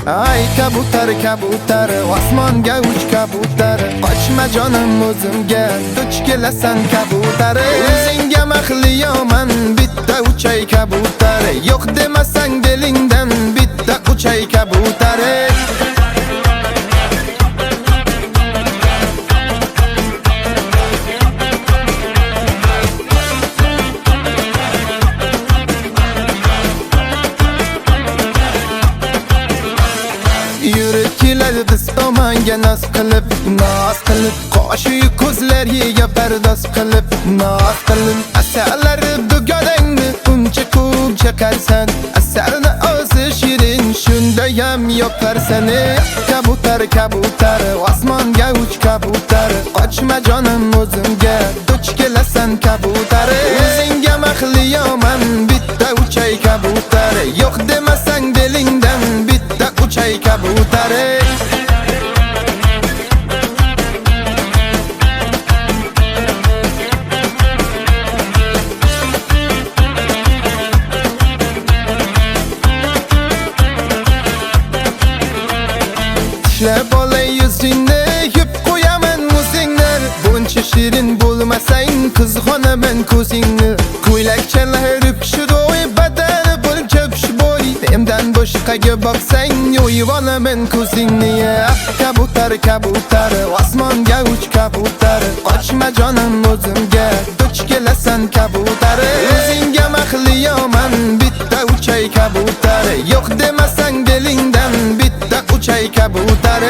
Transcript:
Ay kabutar kabutar osmonga uch kabutar qochma jonim o'zimga duch kelasan kabutar o'zingga mahliyoman bitta uchay kabutar yo'q demasang belingdan bitta uchay kabutar yurib keladi biz tomonga noz qilib qoshi ko'zlariga pardoz qilib noz qilib asarlari dugonangni uncha ko'p chaqarsan asarni o'zi shirin shundayam yoqarsan kabutar kabutar osmonga uch kabutar qochma jonim o'zimga duch kelasan kabutar o'zingga mahliyoman bitta uchay kabutar yo'q demasang belingdan bitta uchay kabutar tishlab olay yuzingni yub qo'yaman o'zingni buncha shirin bo'lmasang qizg'onaman ko'zingni ko'ylakchalar pishroy badani bo'lcha xushbo'y mendan boshqaga boqsang yo'yib olaman ko'zingni kabutar kabutar osmonga uch kabutar qochma jonim o'zimga duch kelasan kabutar o'zingga mahliyoman bitta uchay kabutar yo'q demasang belingdan bitta uchay kabutar